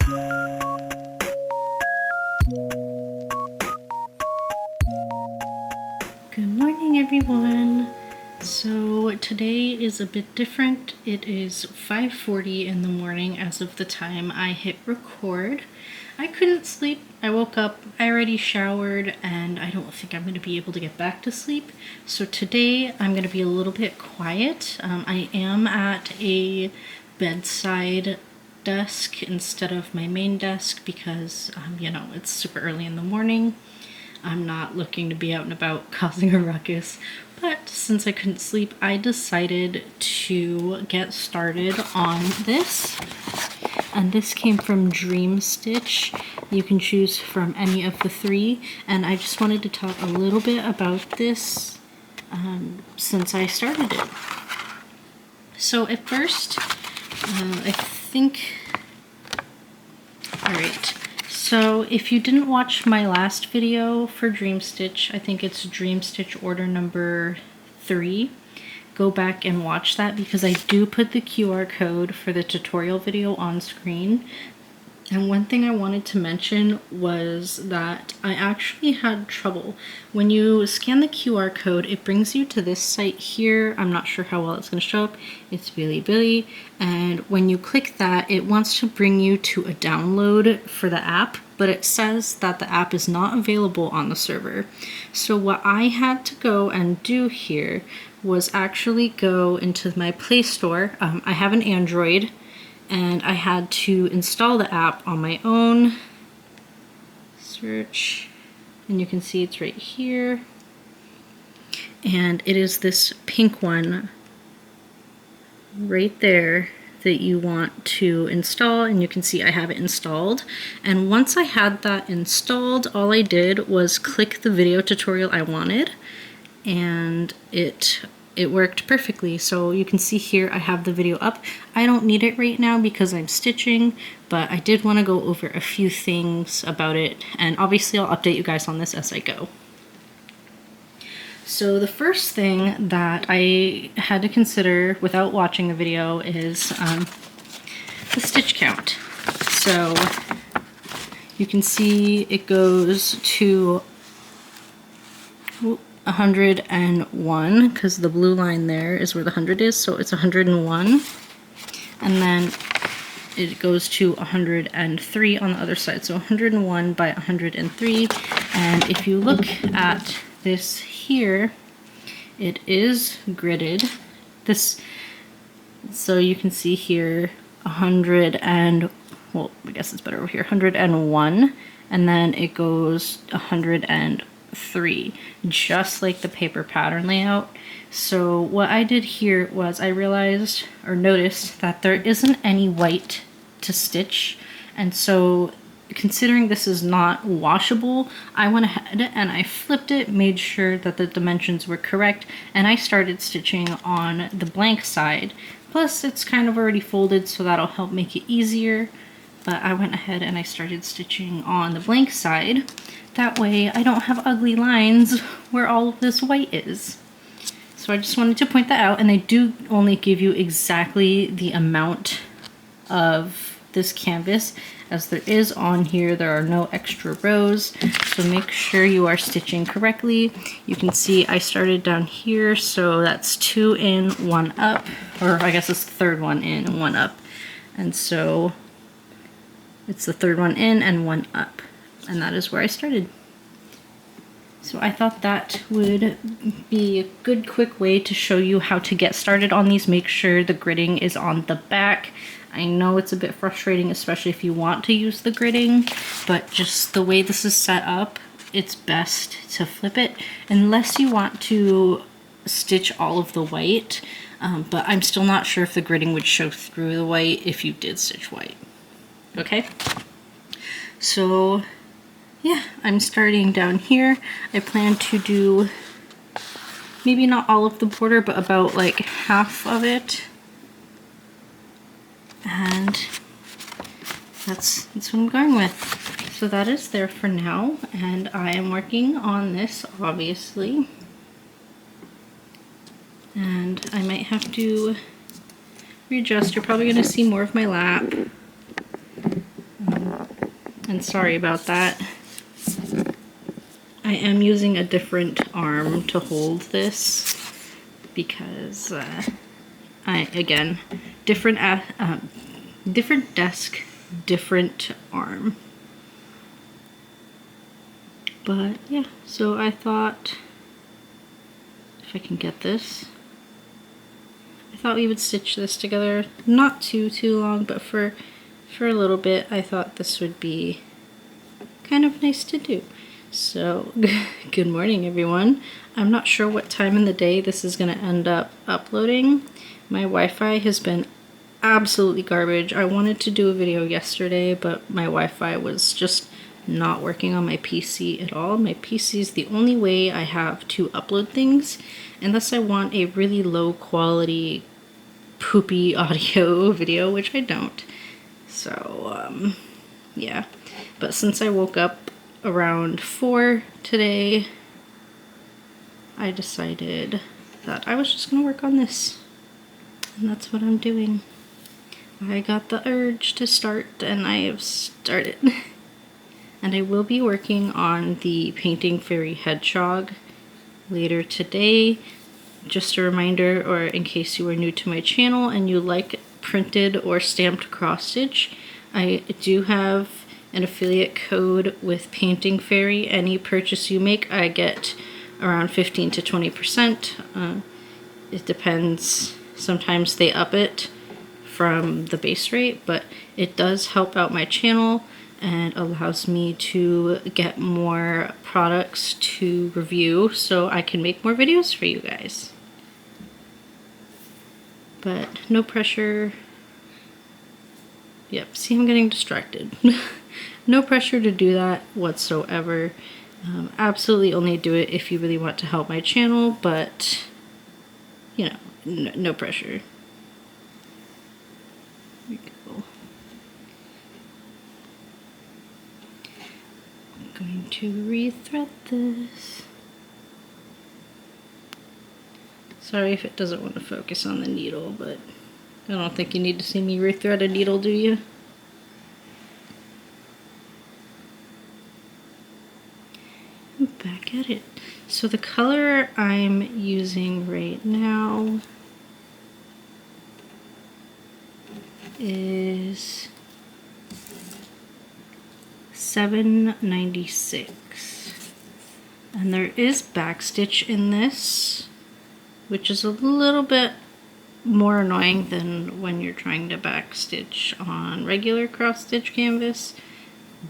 Good morning, everyone. So today is a bit different. It is 5:40 in the morning as of the time I hit record. I couldn't sleep. I woke up, I already showered, and I don't think I'm going to be able to get back to sleep. So today I'm going to be a little bit quiet. I am at a bedside desk instead of my main desk because, it's super early in the morning. I'm not looking to be out and about causing a ruckus, but since I couldn't sleep, I decided to get started on this. And this came from Dream Stitch. You can choose from any of the three, and I just wanted to talk a little bit about this since I started it. So at first, alright. So if you didn't watch my last video for Dream Stitch, I think it's Dream Stitch order number 3, go back and watch that because I do put the QR code for the tutorial video on screen. And one thing I wanted to mention was that I actually had trouble. When you scan the QR code, it brings you to this site here. I'm not sure how well it's going to show up. It's Billy. And when you click that, it wants to bring you to a download for the app, but it says that the app is not available on the server. So what I had to go and do here was actually go into my Play Store. I have an Android, and I had to install the app on my own. Search, and you can see it's right here. And it is this pink one right there that you want to install, and you can see I have it installed. And once I had that installed, all I did was click the video tutorial I wanted, and it worked perfectly. So you can see here I have the video up. I don't need it right now because I'm stitching, but I did want to go over a few things about it, and obviously I'll update you guys on this as I go. So the first thing that I had to consider without watching the video is the stitch count. So you can see it goes to 101 because the blue line there is where the 100 is, so it's 101. And then it goes to 103 on the other side, so 101 by 103. And if you look at this here, it is gridded. So you can see here 100 and, well, I guess it's better over here, 101, and then it goes 103, just like the paper pattern layout. So what I did here was I realized or noticed that there isn't any white to stitch, and so considering this is not washable, I went ahead and I flipped it, made sure that the dimensions were correct, and I started stitching on the blank side. Plus it's kind of already folded, so that'll help make it easier. But I went ahead and I started stitching on the blank side. That way I don't have ugly lines where all of this white is. So I just wanted to point that out, and they do only give you exactly the amount of this canvas. As there is on here, there are no extra rows, so make sure you are stitching correctly. You can see I started down here, so that's 2 in, 1 up, or I guess it's the third one in and 1 up. And so it's the third one in and 1 up, and that is where I started. So I thought that would be a good quick way to show you how to get started on these. Make sure the gridding is on the back. I know it's a bit frustrating, especially if you want to use the gridding, but just the way this is set up, it's best to flip it, unless you want to stitch all of the white, but I'm still not sure if the gridding would show through the white if you did stitch white. Okay, so yeah, I'm starting down here. I plan to do maybe not all of the border, but about like half of it. And that's what I'm going with. So that is there for now, and I am working on this, obviously. And I might have to readjust. You're probably going to see more of my lap. And sorry about that. I am using a different arm to hold this because again, different desk, different arm. But yeah, so I thought if I can get this, I thought we would stitch this together, not too long, but for a little bit. I thought this would be kind of nice to do. So good morning, everyone. I'm not sure what time in the day this is going to end up uploading. My Wi-Fi has been absolutely garbage. I wanted to do a video yesterday, but my Wi-Fi was just not working on my PC at all. My PC is the only way I have to upload things, unless I want a really low quality poopy audio video, which I don't. So yeah, but since I woke up around 4 today, I decided that I was just gonna work on this, and that's what I'm doing. I got the urge to start, and I have started. And I will be working on the Painting Fairy hedgehog later today. Just a reminder, or in case you are new to my channel and you like printed or stamped cross stitch, I do have an affiliate code with Painting Fairy. Any purchase you make, I get around 15 to 20%. It depends. Sometimes they up it from the base rate, but it does help out my channel and allows me to get more products to review so I can make more videos for you guys. But no pressure. Yep, see, I'm getting distracted. No pressure to do that whatsoever. Absolutely only do it if you really want to help my channel, but you know, no pressure. There we go. I'm going to rethread this. Sorry if it doesn't want to focus on the needle, but I don't think you need to see me rethread a needle, do you? I'm back at it. So the color I'm using right now is 796, and there is backstitch in this, which is a little bit more annoying than when you're trying to backstitch on regular cross stitch canvas,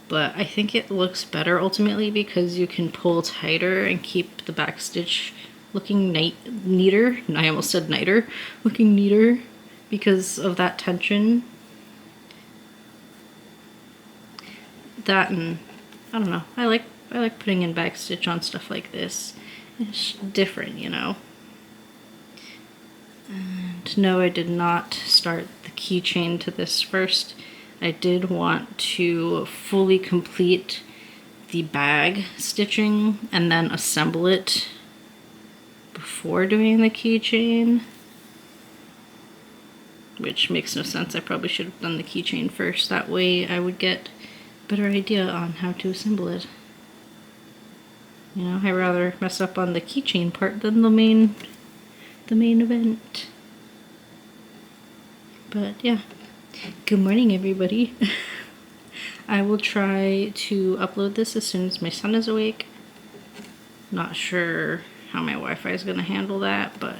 but I think it looks better ultimately because you can pull tighter and keep the backstitch looking neater. I almost said nighter, looking neater because of that tension. That, and I don't know, I like putting in backstitch on stuff like this. It's different, you know. And no, I did not start the keychain to this first. I did want to fully complete the bag stitching and then assemble it before doing the keychain, which makes no sense. I probably should have done the keychain first. That way I would get a better idea on how to assemble it. You know, I'd rather mess up on the keychain part than the main event. But yeah, good morning, everybody. I will try to upload this as soon as my son is awake. Not sure how my Wi-Fi is going to handle that, but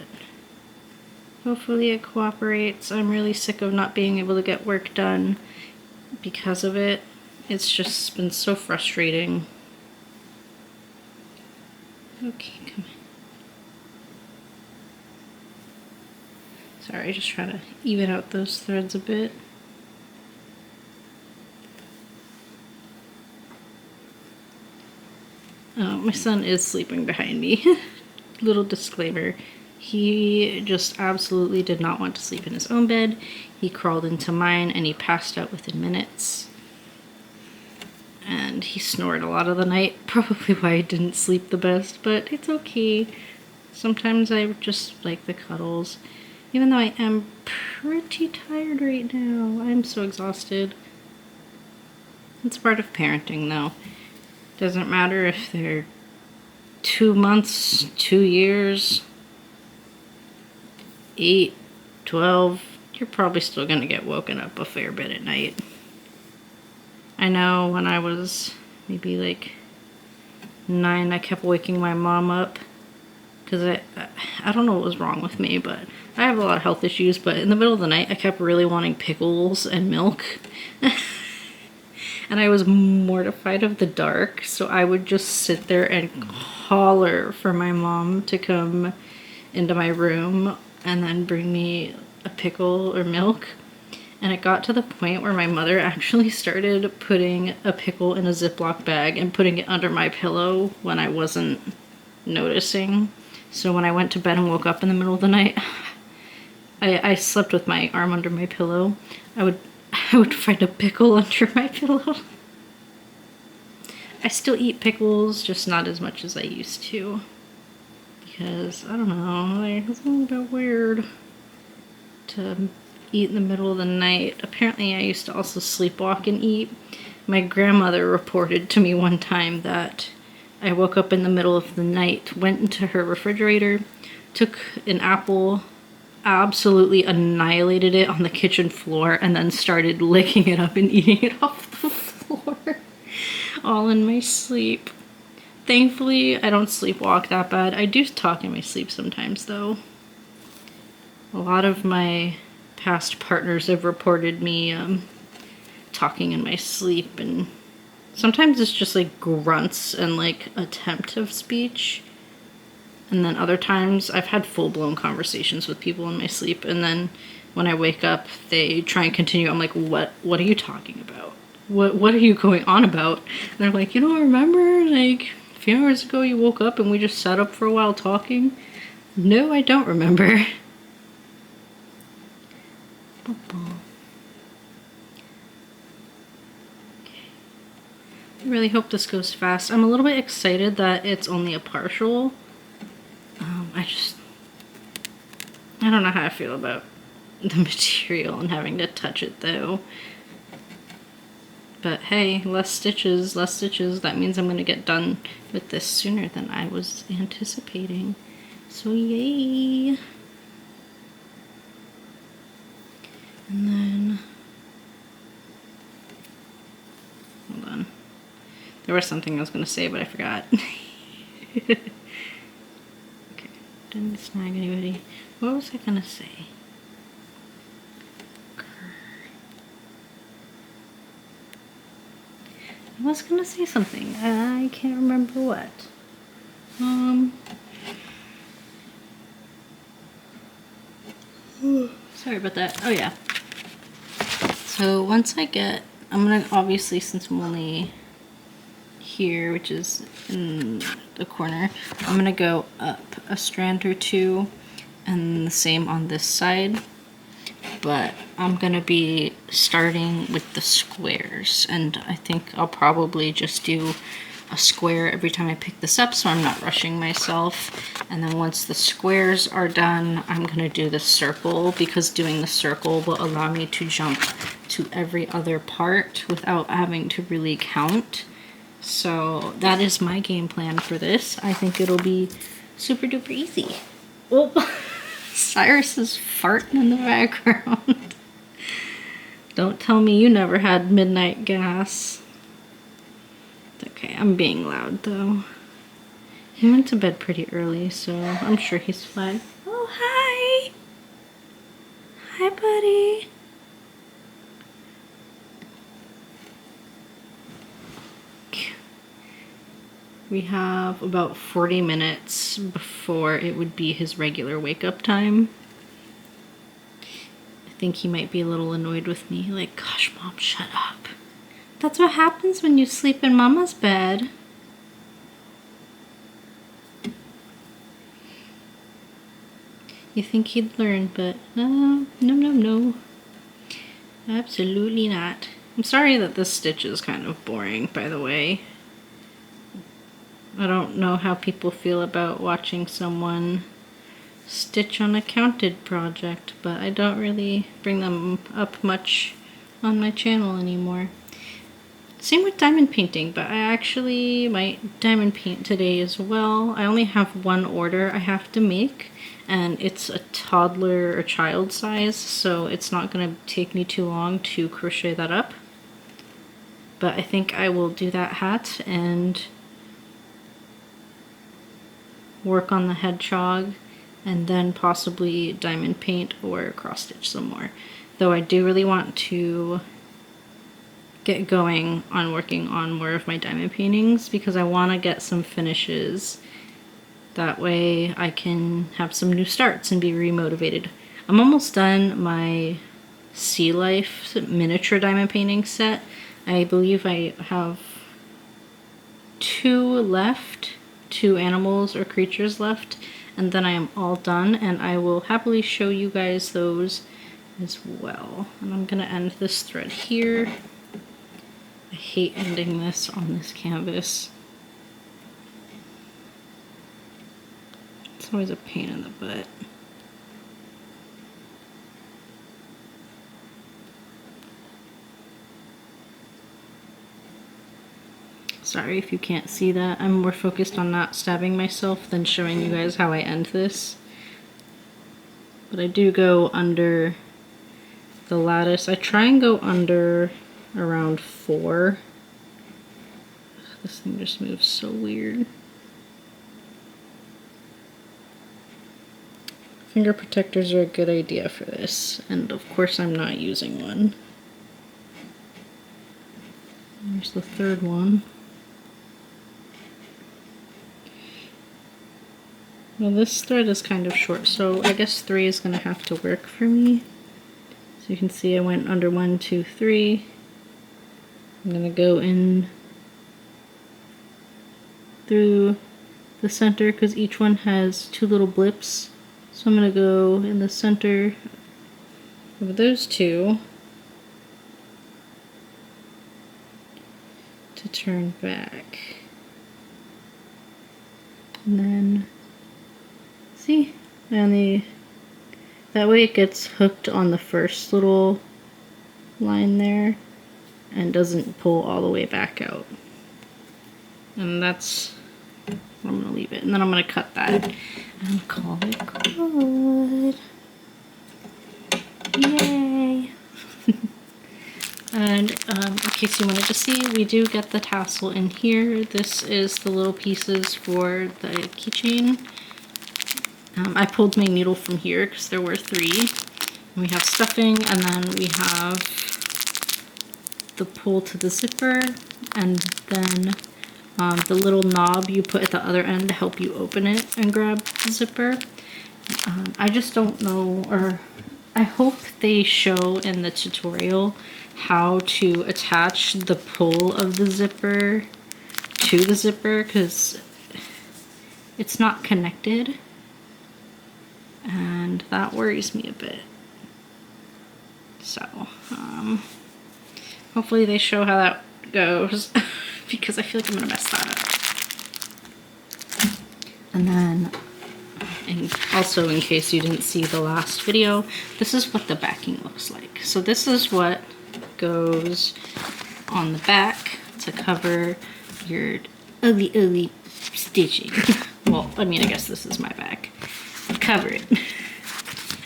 hopefully it cooperates. I'm really sick of not being able to get work done because of it. It's just been so frustrating. Okay, come on. Sorry, just trying to even out those threads a bit. Oh, my son is sleeping behind me. Little disclaimer. He just absolutely did not want to sleep in his own bed. He crawled into mine and he passed out within minutes. And he snored a lot of the night, probably why I didn't sleep the best, but it's okay. Sometimes I just like the cuddles. Even though I am pretty tired right now. I'm so exhausted. It's part of parenting, though. Doesn't matter if they're 2 months, 2 years, 8, 12, you're probably still going to get woken up a fair bit at night. I know when I was maybe like 9, I kept waking my mom up because I don't know what was wrong with me, but I have a lot of health issues, but in the middle of the night I kept really wanting pickles and milk. And I was mortified of the dark, so I would just sit there and holler for my mom to come into my room and then bring me a pickle or milk. And it got to the point where my mother actually started putting a pickle in a Ziploc bag and putting it under my pillow when I wasn't noticing. So when I went to bed and woke up in the middle of the night, I slept with my arm under my pillow. I would find a pickle under my pillow. I still eat pickles, just not as much as I used to. Because, I don't know, like, it's a little bit weird to eat in the middle of the night. Apparently I used to also sleepwalk and eat. My grandmother reported to me one time that I woke up in the middle of the night, went into her refrigerator, took an apple, absolutely annihilated it on the kitchen floor, and then started licking it up and eating it off the floor. All in my sleep. Thankfully, I don't sleepwalk that bad. I do talk in my sleep sometimes, though. A lot of my past partners have reported me talking in my sleep, and sometimes it's just like grunts and like attempt of speech. And then other times I've had full-blown conversations with people in my sleep, and then when I wake up they try and continue. I'm like, what are you talking about? What are you going on about? And they're like, you don't remember, like, a few hours ago you woke up and we just sat up for a while talking? No, I don't remember. I really hope this goes fast. I'm a little bit excited that it's only a partial. I don't know how I feel about the material and having to touch it, though. But hey, less stitches. That means I'm going to get done with this sooner than I was anticipating. So yay! And then, hold on. There was something I was going to say, but I forgot. Okay, didn't snag anybody. What was I going to say? I was going to say something. I can't remember what. Sorry about that. Oh yeah. So once I get, I'm going to, obviously, since I'm only here, which is in the corner, I'm going to go up a strand or two, and the same on this side. But I'm going to be starting with the squares, and I think I'll probably just do a square every time I pick this up, so I'm not rushing myself. And then once the squares are done, I'm going to do the circle, because doing the circle will allow me to jump to every other part without having to really count. So that is my game plan for this. I think it'll be super duper easy. Oh, Cyrus is farting in the background. Don't tell me you never had midnight gas. It's okay, I'm being loud though. He went to bed pretty early, so I'm sure he's fine. Oh, hi! Hi, buddy. We have about 40 minutes before it would be his regular wake-up time. I think he might be a little annoyed with me, like, gosh, Mom, shut up. That's what happens when you sleep in Mama's bed. You think he'd learn, but no. Absolutely not. I'm sorry that this stitch is kind of boring, by the way. I don't know how people feel about watching someone stitch on a counted project, but I don't really bring them up much on my channel anymore. Same with diamond painting, but I actually might diamond paint today as well. I only have one order I have to make, and it's a toddler or child size, so it's not going to take me too long to crochet that up. But I think I will do that hat and work on the hedgehog, and then possibly diamond paint or cross stitch some more. Though I do really want to get going on working on more of my diamond paintings because I want to get some finishes. That way I can have some new starts and be remotivated. I'm almost done my Sea Life miniature diamond painting set. I believe I have 2 left, 2 animals or creatures left, and then I am all done, and I will happily show you guys those as well. And I'm gonna end this thread here. I hate ending this on this canvas. It's always a pain in the butt. Sorry if you can't see that. I'm more focused on not stabbing myself than showing you guys how I end this. But I do go under the lattice. I try and go under around 4. This thing just moves so weird. Finger protectors are a good idea for this, and of course I'm not using one. There's the 3rd one. Well, this thread is kind of short, so I guess 3 is going to have to work for me. So you can see I went under 1, 2, 3. I'm going to go in through the center because each one has 2 little blips. So I'm going to go in the center of those 2 to turn back. And then see, and that way it gets hooked on the first little line there and doesn't pull all the way back out. And that's where I'm gonna leave it. And then I'm gonna cut that and call it good. Yay! And in case you wanted to see, we do get the tassel in here. This is the little pieces for the keychain. I pulled my needle from here because there were 3. And we have stuffing, and then we have the pull to the zipper, and then the little knob you put at the other end to help you open it and grab the zipper. I just don't know, or I hope they show in the tutorial how to attach the pull of the zipper to the zipper because it's not connected. And that worries me a bit. So, hopefully they show how that goes because I feel like I'm gonna mess that up. And then, also in case you didn't see the last video, this is what the backing looks like. So this is what goes on the back to cover your ugly stitching. Well, I mean, I guess this is my back. Cover it.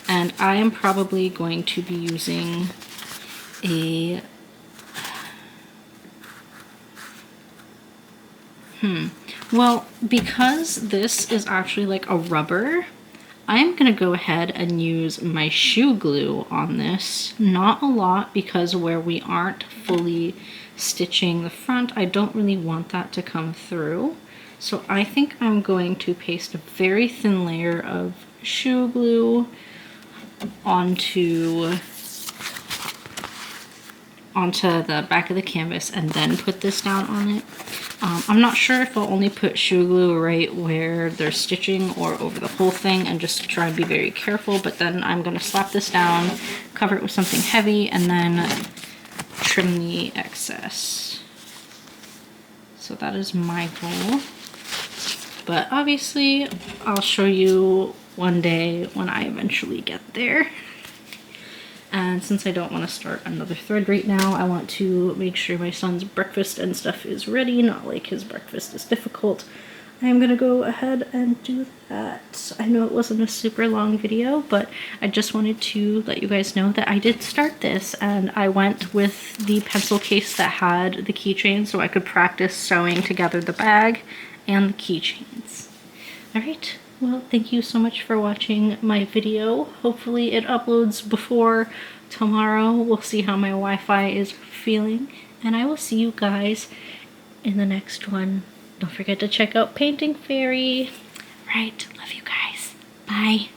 And I am probably going to be using a well, because this is actually like a rubber, I'm gonna go ahead and use my shoe glue on this. Not a lot, because where we aren't fully stitching the front, I don't really want that to come through. So I think I'm going to paste a very thin layer of shoe glue onto the back of the canvas and then put this down on it. I'm not sure if I'll only put shoe glue right where they're stitching or over the whole thing and just try and be very careful, but then I'm going to slap this down, cover it with something heavy, and then trim the excess. So that is my goal. But obviously I'll show you one day when I eventually get there. And since I don't want to start another thread right now, I want to make sure my son's breakfast and stuff is ready, not like his breakfast is difficult. I'm gonna go ahead and do that. I know it wasn't a super long video, but I just wanted to let you guys know that I did start this, and I went with the pencil case that had the keychain so I could practice sewing together the bag and the keychains. Alright, well, thank you so much for watching my video. Hopefully it uploads before tomorrow. We'll see how my Wi-Fi is feeling, and I will see you guys in the next one. Don't forget to check out Painting Fairy. Right, love you guys. Bye.